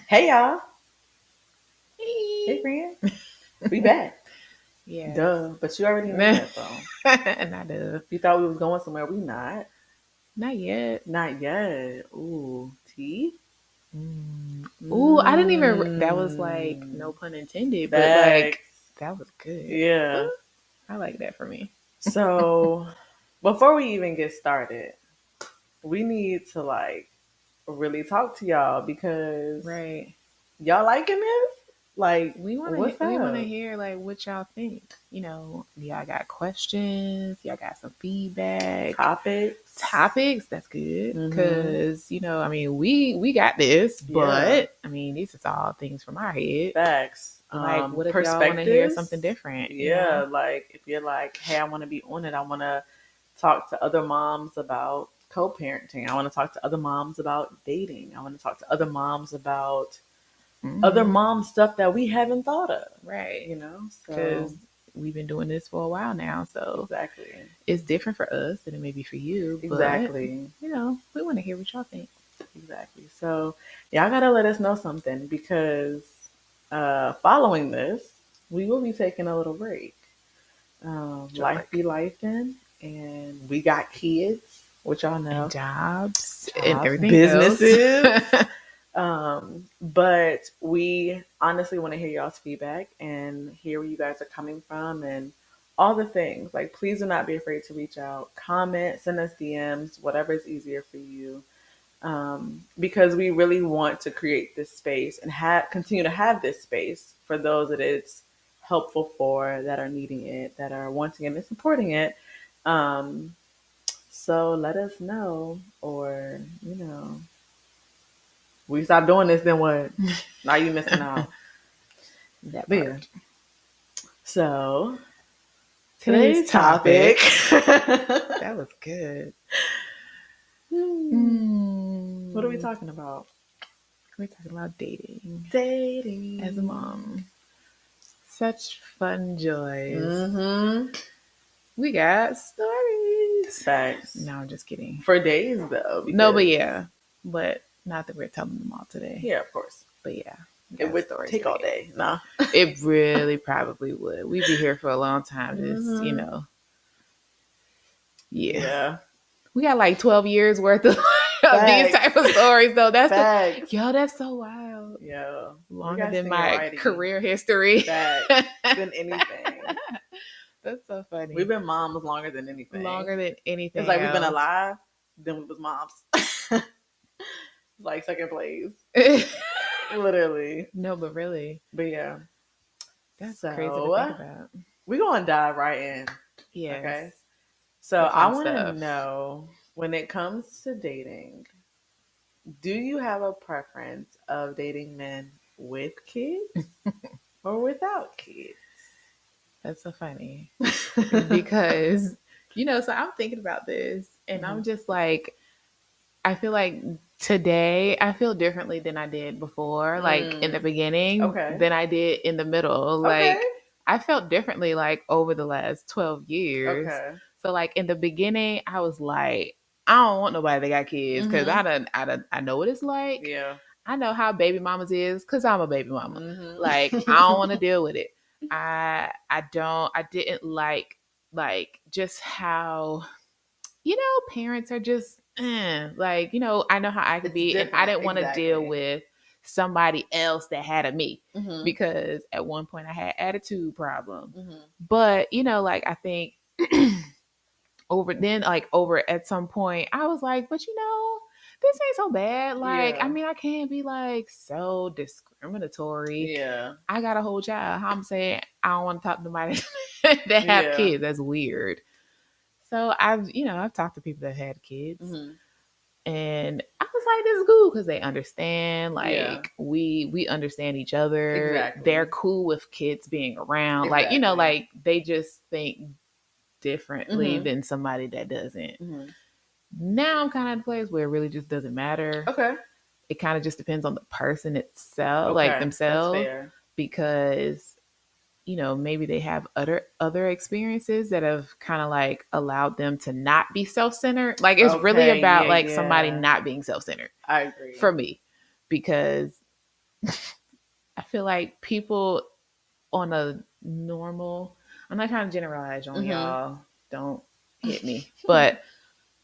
Hey y'all. Hey Hey. friend. We back. Yes. Duh. But you already knew that though. Not a, You thought we was going somewhere. We not. not yet. Not yet. Ooh. Tea? Ooh, I didn't even. That was like no Mmm. pun intended, but like Facts. that was good. Yeah. Ooh, I like that for me. So before we even get started, we need to really talk to y'all because Right. y'all liking this? Like, We want to. what's We want to up? hear like what y'all think. Y'all got questions. Y'all got some feedback. Topics? Topics. That's good Mm-hmm. because I mean, we got this, Yeah. but I mean, these is all things from our head. Facts. Like, what if y'all want to hear something Perspectives. different? Yeah, like if you're like, hey, I want to be on it. I want to talk to other moms about co-parenting. I want to talk to other moms about dating. I want to talk to other moms about other Mm-hmm. mom stuff that we haven't thought of. Right. So Because we've been doing this for a while now, so exactly, it's different for us than it may be for you. But exactly, we want to hear what y'all think. exactly. So y'all gotta let us know something because following this, we will be taking a little break. Short Life break. be life and we got kids, which y'all And know, jobs and jobs, everything else. businesses. But we honestly want to hear y'all's feedback and hear where you guys are coming from and all the things. Like, please do not be afraid to reach out, comment, send us DMs, whatever is easier for you. Because we really want to create this space and continue to have this space for those that it's helpful for, that are needing it, that are wanting it and supporting it. Um, so let us know, or we stop doing this, then what? Now you missing out. That But yeah. part. So Today's today's topic. topic. That was good. What are we Mm. talking about? We're talking about dating as a Dating. mom. Such fun joys. Mm-hmm. We got stories. Facts. No, I'm just kidding. For days though, No, but because yeah. But not that we're telling them all today. yeah, of course. But yeah, we It got would stories take for all days. day. Nah. It really probably would. We'd be here for a long time. Just, Mm-hmm. yeah. Yeah. We got like 12 years worth of, of these Facts. type of stories, though. Facts. That's so wild. Yeah. We Longer got than my seniority. career history. Facts. Than anything. That's so funny. We've been moms longer than anything. Longer than anything It's like we've been else. alive, then we was moms. Like second place. Literally. No, but really. But yeah. That's So crazy to think about. we're gonna dive right in. Yes. Okay. So The I fun wanna stuff. know, when it comes to dating, do you have a preference of dating men with kids or without kids? That's so funny. Because, so I'm thinking about this and I'm Mhm. just like, I feel like today I feel differently than I did before, like in the beginning, Okay. than I did in the middle. Okay. Like I felt differently like over the last 12 years. Okay. So like in the beginning, I was like, I don't want nobody that got kids because I know what it's like. Yeah. I know how baby mamas is because I'm a baby mama. Like I Mm-hmm. don't want to deal with it. I didn't like just how parents are just like, I know how I could It's be, and I different. didn't want to deal Exactly. with somebody else that had a me Mm-hmm. because at one point I had attitude problem. Mm-hmm. But like I think over at some point I was like, but this ain't so bad. Like, I Yeah. mean, I can't be like so discriminatory. Yeah. I got a whole child. How I'm saying I don't want to talk to nobody that have Yeah. kids. That's weird. So I've talked to people that had kids, Mm-hmm. and I was like, this is cool because they understand. Yeah. Like we understand each other. Exactly. They're cool with kids being around. Like Exactly. like they just think differently Mm-hmm. than somebody that doesn't. Mm-hmm. Now I'm kind of at a place where it really just doesn't matter. Okay. It kind of just depends on the person itself, like Okay. That's themselves, fair. because maybe they have other experiences that have kind of like allowed them to not be self-centered. Like it's really Okay. about Yeah. like somebody Yeah. not being self-centered I agree. for me, because I feel like people on a normal, I'm not trying to generalize on Mm-hmm. y'all, don't hit me, but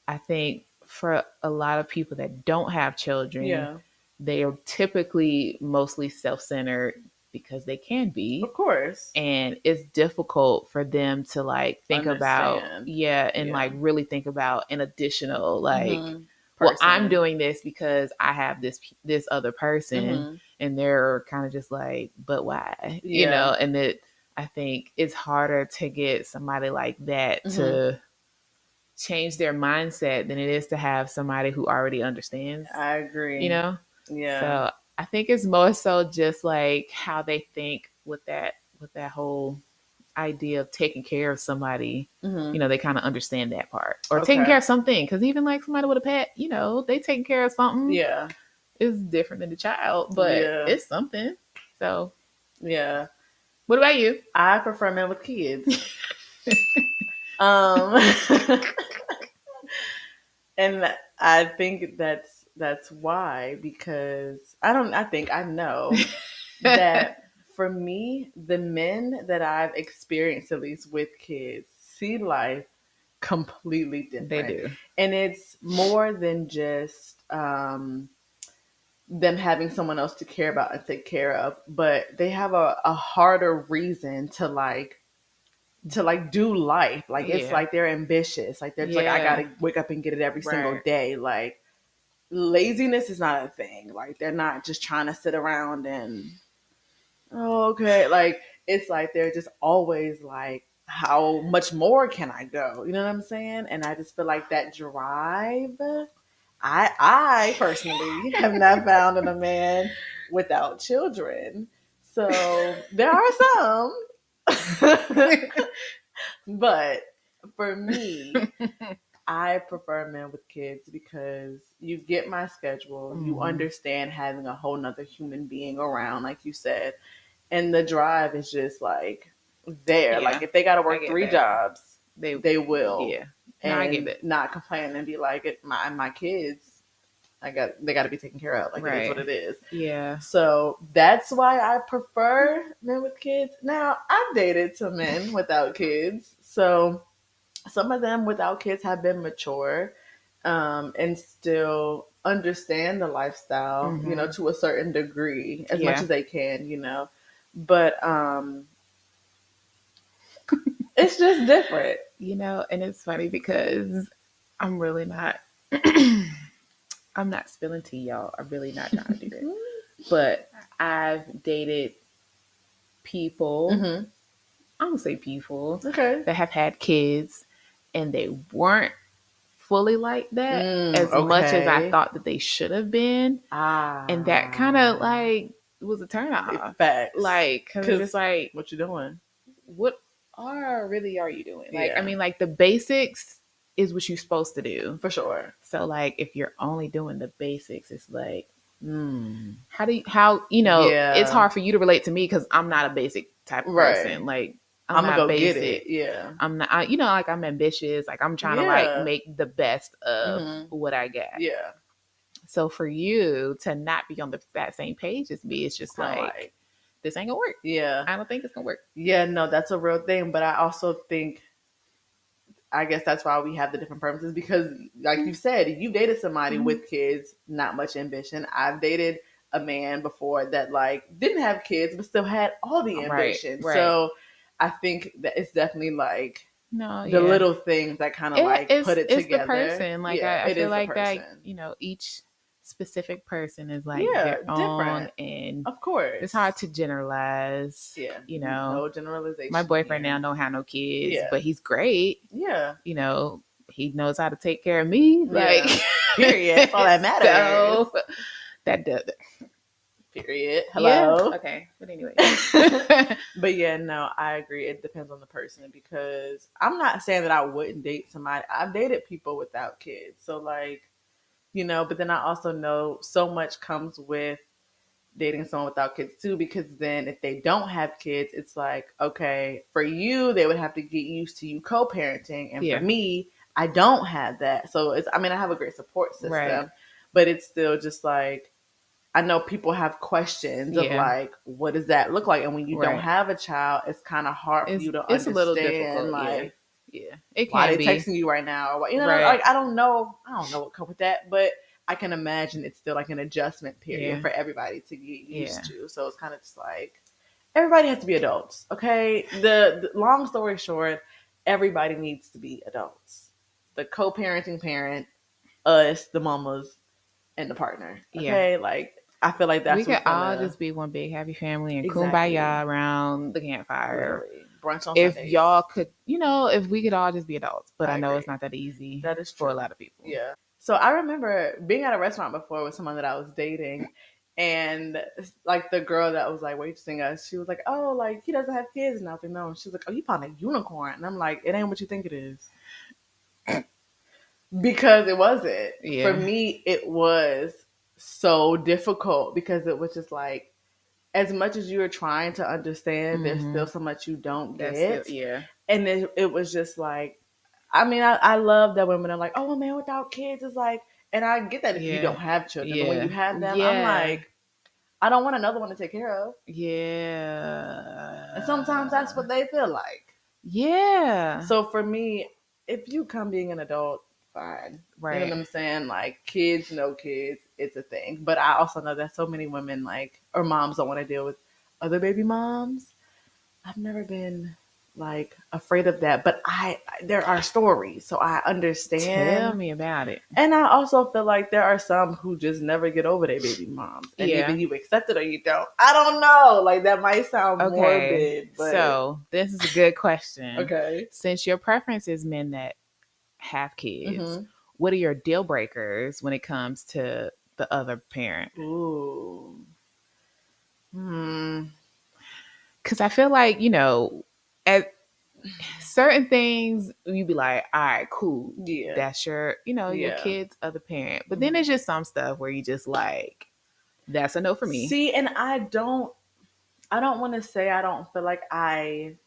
I think for a lot of people that don't have children, Yeah, they are typically mostly self centered because they can of be. course. And it's difficult for them to like think about, Understand. yeah, and Yeah. like really think about an additional, like, Mm-hmm. well, I'm Person. doing this because I have this other person, Mm-hmm. and they're kind of just like, but why, Yeah. and that I think it's harder to get somebody like that Mm-hmm. to change their mindset than it is to have somebody who already understands, I you agree. know? Yeah. So I think it's more so just like how they think with that whole idea of taking care of somebody. Mm-hmm. They kind of understand that part. Or taking Okay. care of something. Because even like somebody with a pet, they taking care of something Yeah. is different than the child, but Yeah. it's something. So Yeah. what about you? I prefer men with kids. Um and I think that's why, because I know that for me, the men that I've experienced, at least with kids, see life completely They different. do. And it's more than just them having someone else to care about and take care of, but they have a harder reason to do life. Like, it's Yeah. like they're ambitious. Like, they're just like, I Yeah. gotta wake up and get it every single Right. day. Like, laziness is not a thing. Like, they're not just trying to sit around and, oh, okay. Like, it's like they're just always like, how much more can I go? You know what I'm saying? And I just feel like that drive, I personally have not found in a man without children. So there are some, but for me, I prefer men with kids because you get my schedule. You Mhm. understand having a whole nother human being around, like you said. And the drive is just like there. Like, Yeah. if they got to I work get three that. jobs, They they will. Yeah. No, I get And it. not complain and be like, my kids, they got to be taken care of. Like, it is what Right. it is. Yeah. So that's why I prefer men with kids. Now, I've dated some men without kids. So some of them without kids have been mature, and still understand the lifestyle, Mhm. to a certain degree, as much Yeah. as they can. But it's just different. And it's funny because I'm really not I'm not spilling tea, y'all. I'm really not trying to do that. But I've dated people, Hmm. I'm gonna say people Okay. that have had kids and they weren't fully like that as much as I Okay. thought that they should have been. And that kind of Ah. like was a turn off. Facts. Like, cause it's just Cause like, what you doing? what are you doing? Like, I Yeah, mean, like the basics is what you're supposed to do. for sure. So like if you're only doing the basics, it's like, it's Yeah. hard for you to relate to me because I'm not a basic type of Right. person. Like I'm I'm gonna not go get it. basic. Yeah. I'm not, like I'm ambitious. Like I'm trying to like Yeah. make the best of Hmm. what I got. Yeah. So for you to not be on that same page as me, it's just Kind of like like, this ain't gonna work. yeah. I don't think it's gonna work. Yeah, no, that's a real thing. But I also think, I guess that's why we have the different preferences, because, like you said, you dated somebody Mhm. with kids, not much ambition. I've dated a man before that, like, didn't have kids, but still had all the Right, ambition. right. So I think that it's definitely like No, the yeah. little things that kind of like put it It's the together. person. Like Yeah, I it feel is the like that, person. each specific person is like Yeah, their own different. and Of it's hard course. to generalize. Yeah, My no generalization boyfriend now here. don't have no kids, Yeah, but he's great. yeah, He knows how to take care of me. Like yeah. Period. That's all that matters. so that does Period. yeah. Hello. Okay. But anyway. But yeah, no, I agree. It depends on the person, because I'm not saying that I wouldn't date somebody. I've dated people without kids. So, like, but then I also know so much comes with dating someone without kids too, because then if they don't have kids, it's like, okay, for you, they would have to get used to you co-parenting. And for Yeah. me, I don't have that. So I mean, I have a great support Right. system, but it's still just like, I know people have questions of Yeah. like, what does that look like? And when you don't Right. have a child, it's kind of hard for you to It's a little understand, difficult. Yeah. like, Yeah. It why can they be. texting you right now, or what, you know, Right. like, I don't know what comes with that, but I can imagine it's still like an adjustment period Yeah. for everybody to get Yeah. used to. So it's kind of just like, everybody has to be adults, okay? The long story short, everybody needs to be adults. The co-parenting parent, us, the mamas, and the partner. Yeah. Okay, like, I feel like We that's could what's all gonna just be one big happy family and exactly, kumbaya around the campfire. literally brunch on If Sundays. y'all could, if we could all just be adults, but I know agree. it's not that easy That is for true. a lot of people. Yeah. So I remember being at a restaurant before with someone that I was dating, and like the girl that was like waitressing us, she was like, "Oh, like he doesn't have kids," and I was like, "No." She was like, "Oh, you found a unicorn," and I'm like, "It ain't what you think it is," because it wasn't. For Yeah. me, it was so difficult because it was just like, as much as you're trying to understand, there's still so much you don't That's still, get. yeah. And it was just like, I mean, I love that women are like, oh, a man without kids is like, and I get that if you Yeah. don't have children, but when Yeah. you have them, I'm Yeah. like, I don't want another one to take care of. And sometimes that's what Yeah. they feel like. Yeah. So for me, if you come being an adult, fine. You know Right. what I'm saying? Like, kids, no kids, it's a thing. But I also know that so many women, like, or moms don't want to deal with other baby moms. I've never been like afraid of that, but there are stories, so I understand. Tell me about it. And I also feel like there are some who just never get over their baby moms, and Yeah. either you accept it or you don't. I don't know. Like, that might sound Okay. morbid, but So this is a good question. okay. Since your preference is men that have kids, what are your deal breakers when it comes to the other parent? Ooh. Because I feel like, at certain things, you'd be like, all right, cool. Yeah. That's your, your Yeah. kid's other parent. But then there's just some stuff where you just like, that's a no for me. See, and I don't want to say I don't feel like I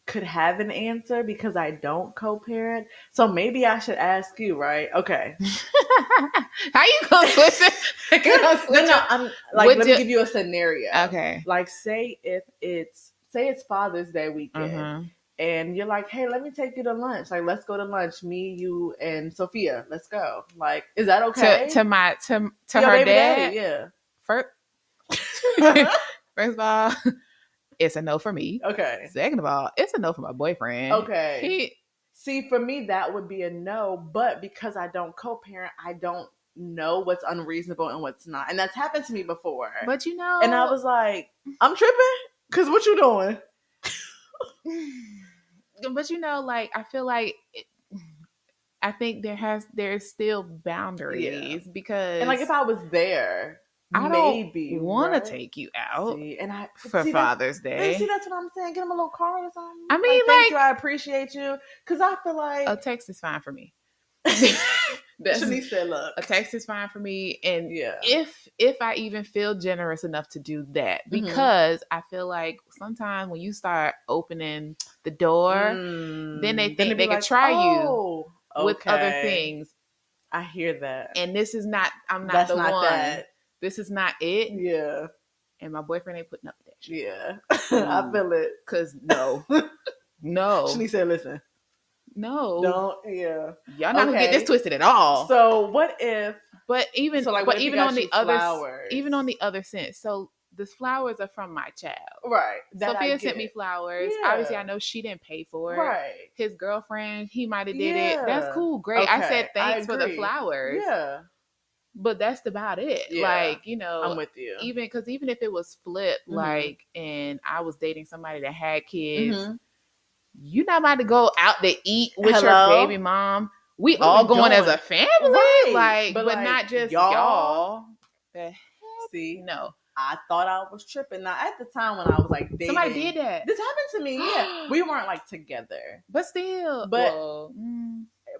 could have an answer because I don't co-parent. So maybe I should ask you, right? Okay. How you gonna switch it? No, I'm like, let me give you a scenario. Okay. Like, say it's Father's Day weekend, and you're like, hey, let me take you to lunch. Like, let's go to lunch. Me, you, and Sophia. Let's go. Like, is that okay? To your her baby dad? daddy, yeah. First of all, it's a no for me. Okay. Second of all, it's a no for my boyfriend. Okay. See, for me, that would be a no, but because I don't co-parent, I don't know what's unreasonable and what's not. And that's happened to me before. But and I was like, I'm tripping? Because what you doing? But like, I feel like I think there's still boundaries because, and like, if I was there, I maybe don't want to take you out for Father's Day. And see, that's what I'm saying. Get him a little card or something. I mean, thank you, I appreciate you. Because I feel like a text is fine for me. Shanice said, look, a text is fine for me. And if I even feel generous enough to do that, because I feel like sometimes when you start opening the door, then they think they can try you with other things. I hear that. And this is not, I'm not the one. That. This is not it. Yeah. And my boyfriend ain't putting up with that shit. Yeah. I feel it. Because no. Shanice said, listen. No. Don't, yeah. Y'all not gonna get this twisted at all. So what if, but even on the other, even on the other sense, so the flowers are from my child. Right. Sophia sent me flowers. Yeah. Obviously, I know she didn't pay for it. Right. His girlfriend, he might have did it. That's cool. Great. Okay. I said thanks for the flowers. Yeah. But that's about it. Yeah. Like, I'm with you. Even if it was flipped, like, and I was dating somebody that had kids, you're not about to go out to eat with your baby mom. We all going as a family, right. but not just y'all. See, no. I thought I was tripping. Now, at the time when I was like dating, somebody did that. This happened to me. Yeah, we weren't like together, but still. But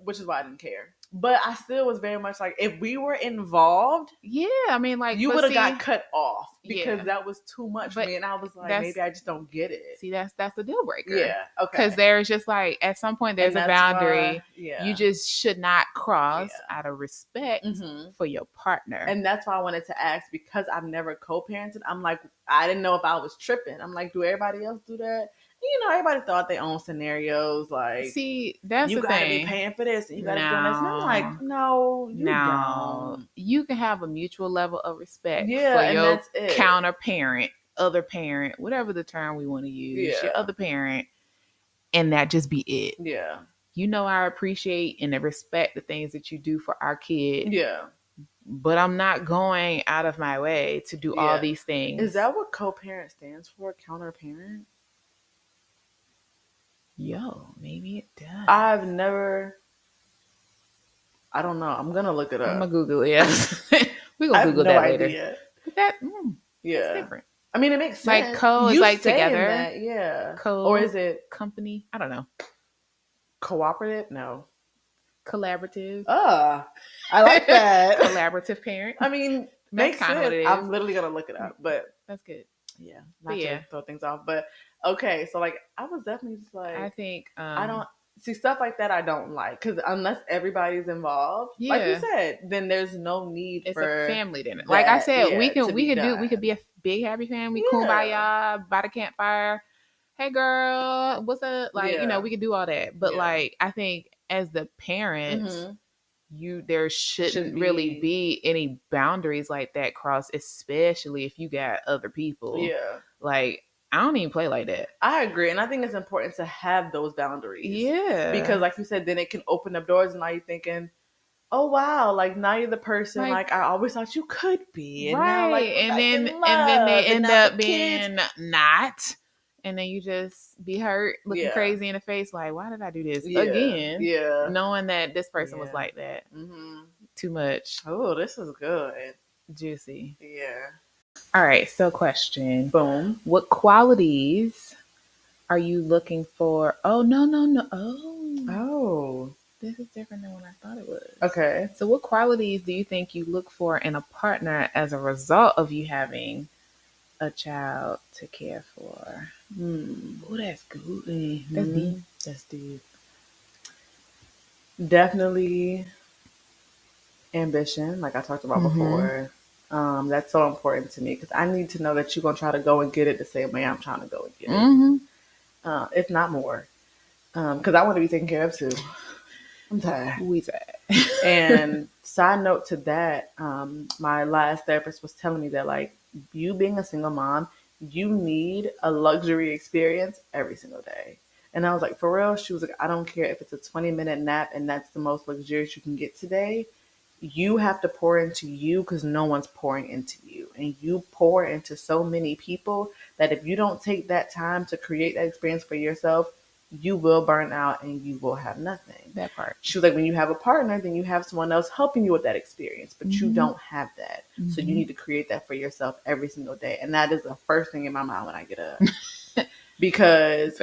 which is why I didn't care. But I still was very much like, if we were involved, yeah, I mean, like, you would have got cut off because yeah, that was too much for me. And I was like, maybe I just don't get it. See, that's the deal breaker. Yeah, okay. Because there's just like, at some point, there's a boundary you just should not cross out of respect for your partner. And that's why I wanted to ask, because I've never co-parented. I'm like, I didn't know if I was tripping. I'm like, do everybody else do that? You know, everybody thought their own scenarios. Like, see, that's you the gotta thing. Be paying for this, and you gotta be doing this. And I'm like, no, you don't. You can have a mutual level of respect for your counter parent, other parent, whatever the term we want to use, your other parent, and that just be it. Yeah. You know, I appreciate and I respect the things that you do for our kid. Yeah. But I'm not going out of my way to do all these things. Is that what co-parent stands for? Counter parent? Yo, maybe it does. I've never. I don't know. I'm gonna look it up. I'm gonna Google it. Yes. We're gonna Google that later. Idea. But that, it's different. I mean, it makes sense. Like co is like together. That, yeah. Co, or is it company? I don't know. Cooperative? No. Collaborative. I like that. Collaborative parent. I mean, makes sense. What it is. I'm literally gonna look it up, but that's good. Yeah, not to throw things off, but okay. So like, I was definitely just like, I think I don't see stuff like that. I don't like, because unless everybody's involved, like you said, then there's no need for a family dinner. Like I said, we could be a big happy family, kumbaya by the campfire. Hey girl, what's up? Like, you know, we could do all that. But like, I think as the parents, there shouldn't really be any boundaries like that crossed, especially if you got other people. Yeah. Like, I don't even play like that. I agree. And I think it's important to have those boundaries. Yeah. Because like you said, then it can open up doors, and now you're thinking, oh wow, like now you're the person like I always thought you could be. And now, like, and then they end up being not. And then you just be hurt, looking crazy in the face, like, why did I do this again? Yeah. Knowing that this person was like that. Too much. Oh, this is good. Juicy. Yeah. All right, so question. Boom. What qualities are you looking for? Oh, no. Oh. This is different than what I thought it was. Okay. So what qualities do you think you look for in a partner as a result of you having a child to care for? Oh, that's good. That's deep. That's deep. Definitely ambition, like I talked about before. That's so important to me, because I need to know that you're gonna try to go and get it the same way I'm trying to go and get it, if not more, because I want to be taken care of too. I'm tired. We tired. And side note to that, my last therapist was telling me that, like, you being a single mom, you need a luxury experience every single day. And I was like, for real? She was like, I don't care if it's a 20-minute nap and that's the most luxurious you can get today. You have to pour into you, because no one's pouring into you. And you pour into so many people that if you don't take that time to create that experience for yourself, you will burn out and you will have nothing. That part. She was like, when you have a partner, then you have someone else helping you with that experience, but you don't have that. So you need to create that for yourself every single day. And that is the first thing in my mind when I get up. Because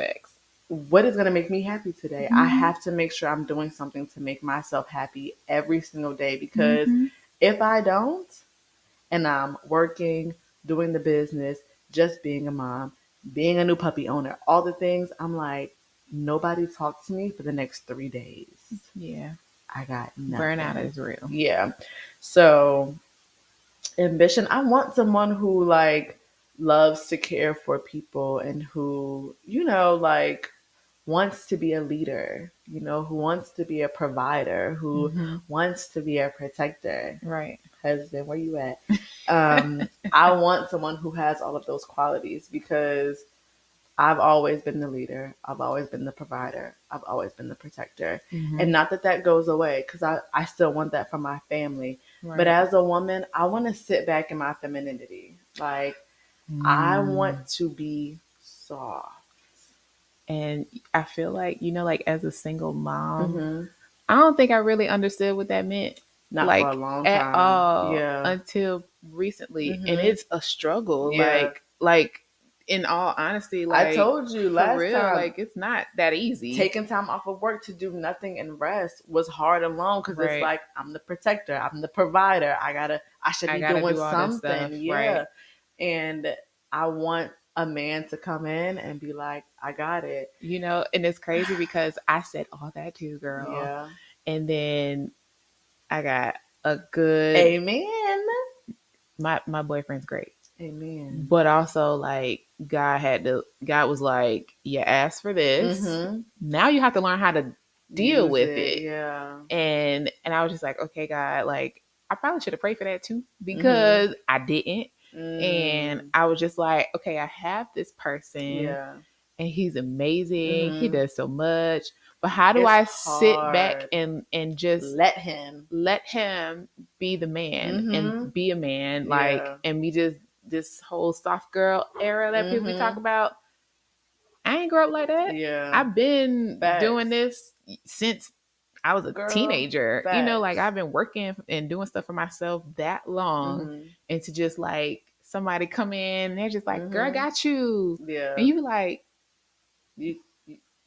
what is going to make me happy today? I have to make sure I'm doing something to make myself happy every single day. Because if I don't, and I'm working, doing the business, just being a mom, being a new puppy owner, all the things, I'm like, nobody talked to me for the next 3 days. Yeah. I got nothing. Burnout is real. Yeah. So ambition, I want someone who like loves to care for people and who, you know, like wants to be a leader, you know, who wants to be a provider, who wants to be a protector. Right. Husband, where you at? I want someone who has all of those qualities, because I've always been the leader. I've always been the provider. I've always been the protector. And not that that goes away, because I still want that from my family. Right. But as a woman, I want to sit back in my femininity. Like, I want to be soft. And I feel like, you know, like as a single mom, I don't think I really understood what that meant. Not like for a long time. At all. Yeah. Until recently. And it's a struggle. Yeah. Like in all honesty, I like told you for last real, time, like it's not that easy. taking time off of work to do nothing and rest was hard alone because it's Right. like I'm the protector, I'm the provider. I should I be gotta doing do all this stuff, something, yeah. right? And I want a man to come in and be like, I got it. You know, and it's crazy because I said all that too, girl. Yeah. And then I got a good Amen. my boyfriend's great. Amen. But also like God was like, you asked for this. Mm-hmm. Now you have to learn how to deal Use with it. Yeah. And I was just like, okay, God, like I probably should have prayed for that too because I didn't. And I was just like, okay, I have this person Yeah. and he's amazing. He Mhm. does so much. But how do It's I sit back hard. and just Let him. be the man Mhm. and be a man, like, Yeah. and be just this whole soft girl era that people talk Mhm. about? I ain't grow up like that. Yeah. I've been Facts. doing this since I was a Girl, teenager. You know, like facts. I've been working and doing stuff for myself that long. Mhm. And to just like somebody come in and they're just like, girl, I Mhm. got you. Yeah. And you be like, You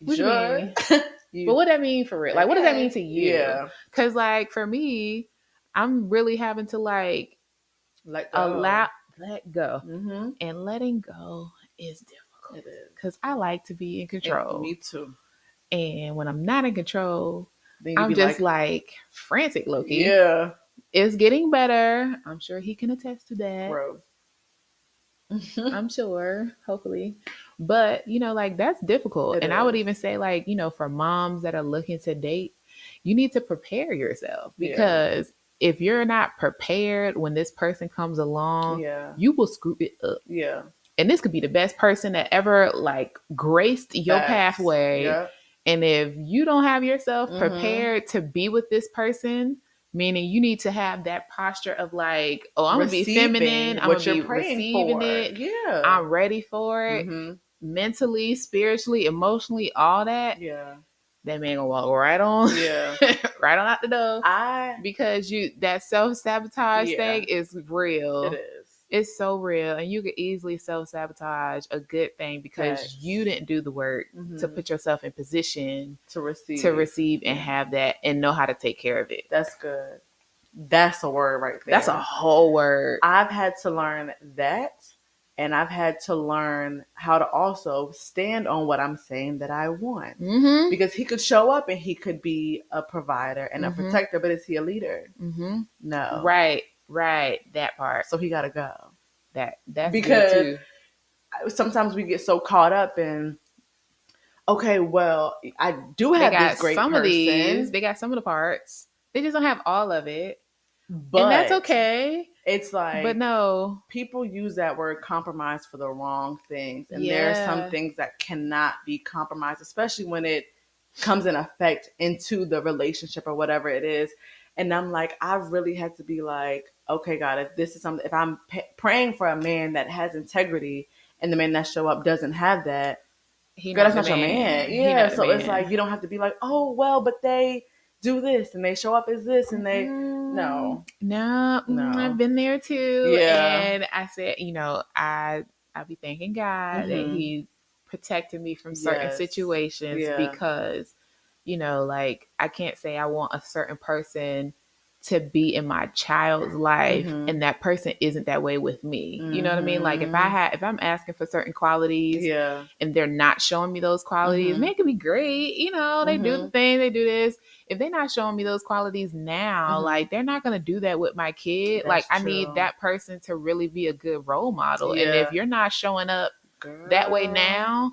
what do you sure? mean? But what that mean for real? Like, what does that mean to you? Yeah. Because like for me, I'm really having to like Let go. let go. Mm-hmm. And letting go is difficult. It is. Because I like to be in control. Me too. And when I'm not in control, Then you I'm be just like frantic, Loki. Yeah. It's getting better. I'm sure he can attest to that. Growth. I'm sure, hopefully. But, you know, like that's difficult. It and I would is. even say, like, you know, for moms that are looking to date, you need to prepare yourself because if you're not prepared when this person comes along, Yeah. you will screw it up. Yeah. And this could be the best person that ever like graced your Facts. pathway. Yep. And if you don't have yourself prepared to be with this person, meaning you need to have that posture of like, oh, I'm gonna be feminine, I'm gonna be receiving it, yeah, I'm ready for it, mentally, spiritually, emotionally, all that. Yeah. That man gonna walk right on, Yeah. right on out the door. Because that self-sabotage thing is real. It is. It's so real, and you could easily self-sabotage a good thing because you didn't do the work to put yourself in position to receive and have that and know how to take care of it. That's good. That's a word right there. That's a whole word. I've had to learn that, and I've had to learn how to also stand on what I'm saying that I want. Because he could show up and he could be a provider and a protector, but is he a leader? No. Right, that part. So he got to go. That's because good too. Sometimes we get so caught up in, okay, well, I do have this great some person. Of these, they got some of the parts. They just don't have all of it. But and that's okay. It's like, but no, people use that word compromise for the wrong things. And there are some things that cannot be compromised, especially when it comes in effect into the relationship or whatever it is. And I'm like, I really had to be like, okay, God, if this is something, if I'm praying for a man that has integrity and the man that show up doesn't have that, girl, that's not your man. Yeah. So it's like, you don't have to be like, oh, well, but they do this and they show up as this and they, no. I've been there too. Yeah. And I said, you know, I be thanking God that he protected me from certain situations because, you know, like I can't say I want a certain person to be in my child's life and that person isn't that way with me. You know what I mean? Like if I'm asking for certain qualities and they're not showing me those qualities, man, it could be great. You know, they do the thing, they do this. If they're not showing me those qualities now, like they're not going to do that with my kid. That's like I true. need that person to really be a good role model. And if you're not showing up that way now,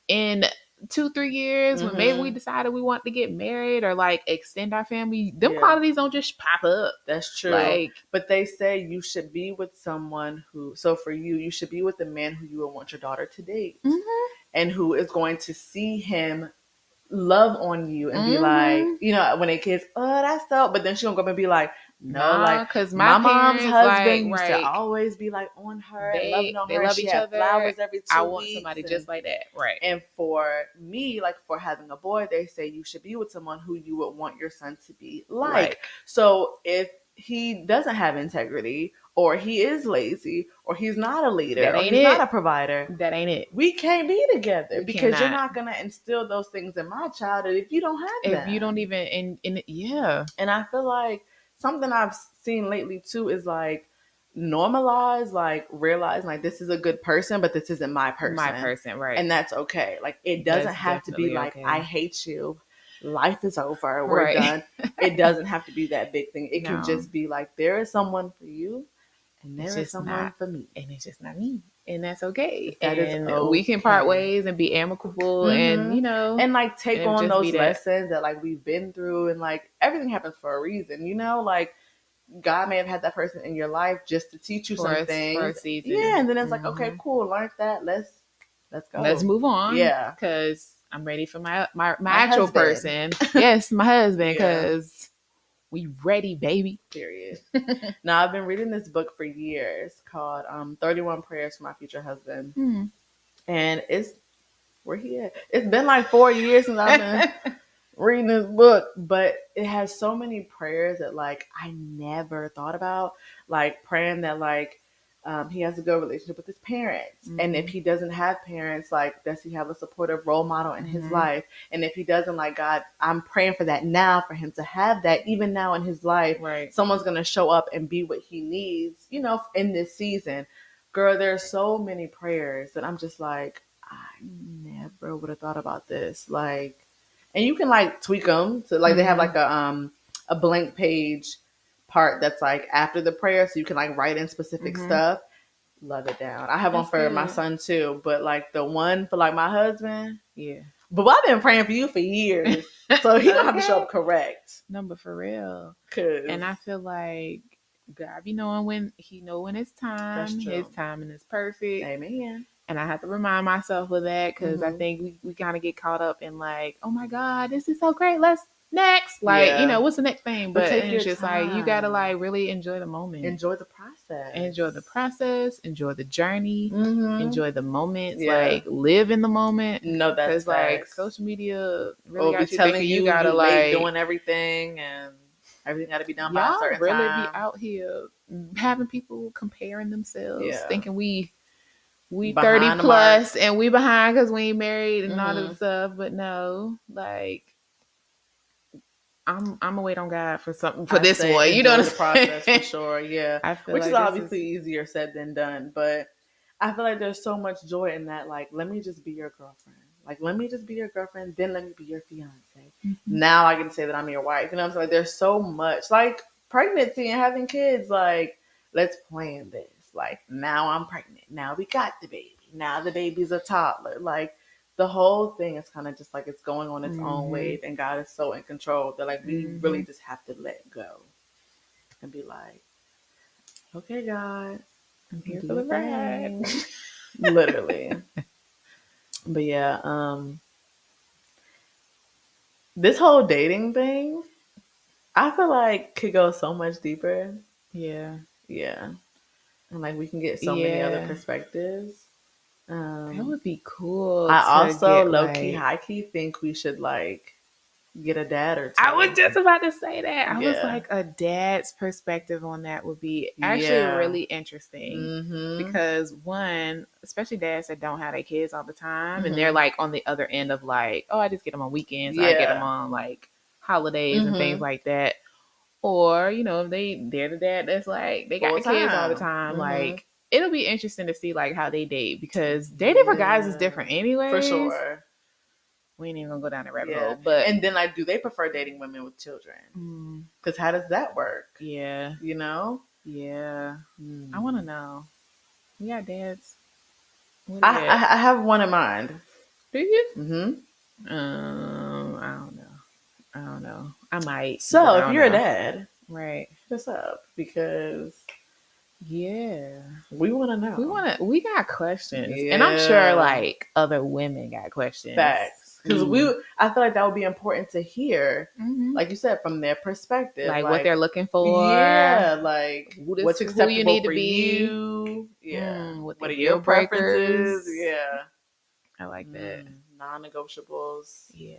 in 2-3 years when maybe we decided we want to get married or like extend our family, them qualities don't just pop up. That's true. Like, but they say you should be with someone who, so for you should be with the man who you would want your daughter to date and who is going to see him love on you and be like, you know, when they kids, oh, that's so, but then she gonna go up and be like, no, like, because my mom's husband used to always be like on her, loving on her. Love she each had other. Flowers every 2 weeks. I want somebody just like that, right? And for me, like for having a boy, they say you should be with someone who you would want your son to be like. Right. So if he doesn't have integrity, or he is lazy, or he's not a leader, That or ain't he's not a it. provider, That ain't it. we can't be together We because you're cannot. not going to instill those things in my child if you don't have If you them. don't even yeah. And I feel like something I've seen lately too is like normalize, like realize like this is a good person, but this isn't my person. My person, right. And that's okay. Like it doesn't That's have to be definitely like, okay. I hate you. Life is over. We're Right. done. It doesn't have to be that big thing. It can No. just be like, there is someone for you and there It's is just someone not for me. and it's just not me. And that's okay. That is And we can part okay. ways and be amicable and and like take and on just those be that. lessons that like we've been through, and like everything happens for a reason, you know, like God may have had that person in your life just to teach you some things. For a season. Yeah, and then it's like, okay, cool, learned that. Let's go. Let's move on. Yeah, because I'm ready for my actual husband. person. Yes, my husband. Yeah. Because we ready, baby. Period. Now I've been reading this book for years called 31 Prayers for My Future Husband, and it's where he at? It's been like 4 years since I've been reading this book, but it has so many prayers that like I never thought about, like praying that like he has a good relationship with his parents, and if he doesn't have parents, like does he have a supportive role model in his life? And if he doesn't, like, God, I'm praying for that now, for him to have that even now in his life. Right. Someone's gonna show up and be what he needs, you know, in this season. Girl, there's so many prayers that I'm just like, I never would have thought about this. Like, and you can like tweak them to like they have like a blank page part that's like after the prayer, so you can like write in specific stuff. Love it down. I have That's one for good. my son too, but like the one for like my husband, Yeah. But I've been praying for you for years, so he don't have to show up correct. No, but for real. 'Cause And I feel like God be knowing when it's time. That's true. His timing is perfect. Amen. And I have to remind myself of that because I think we kind of get caught up in like, oh my God, this is so great. Let's next. Like, you know, what's the next thing? But it's just time. like, you got to like really enjoy the moment. Enjoy the process. Enjoy the process. Enjoy the journey. Enjoy the moments. Yeah. Like, live in the moment. No, that's because like facts. social media really got be you telling thinking you gotta you like late doing everything and everything got to be done by a certain really time. be out here having people comparing themselves, thinking we Behind 30 plus and we behind because we ain't married and all this stuff. But no, like I'm gonna wait on God for something for this one. You know, the process for sure. Yeah, I feel which like is obviously easier said than done, but I feel like there's so much joy in that. Like, let me just be your girlfriend. Like, let me just be your girlfriend. Then let me be your fiance. Now I can say that I'm your wife. You know what I'm saying? Like, there's so much. Like, pregnancy and having kids. Like, let's plan this. Like, now I'm pregnant. Now we got the baby. Now the baby's a toddler. Like, the whole thing is kind of just like it's going on its own wave, and God is so in control that like we really just have to let go and be like, okay, God, I'm here for the ride. Literally. But yeah, this whole dating thing, I feel like could go so much deeper. Yeah. And like we can get so many other perspectives. That would be cool. I also low key, high key think we should like get a dad or two. I was just about to say that. I was like, a dad's perspective on that would be actually really interesting. Because one, especially dads that don't have their kids all the time, and they're like on the other end of like, oh, I just get them on weekends, I get them on like holidays and things like that. Or, you know, if they're the dad that's like, they got the kids all the time, like, it'll be interesting to see like how they date, because dating for guys is different anyway. For sure. We ain't even gonna go down that rabbit hole. But and then like, do they prefer dating women with children? Because how does that work? Yeah. You know? Yeah. I want to know. We got dads. I have one in mind. Do you? I don't know. I might. So if you're a dad, right, hit us up, because we want to know. We got questions, and I'm sure like other women got questions. Facts, because I feel like that would be important to hear, like you said, from their perspective, like what they're looking for. Yeah, like what's acceptable who you need for to be. You. Yeah, what are your preferences? Yeah, I like that. Non-negotiables. Yeah.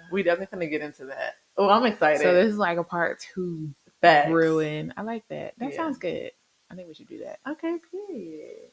We definitely gonna get into that. Oh, I'm excited. So this is like a part 2. Facts. brewing. I like that. That Yeah. sounds good. I think we should do that. Okay, period.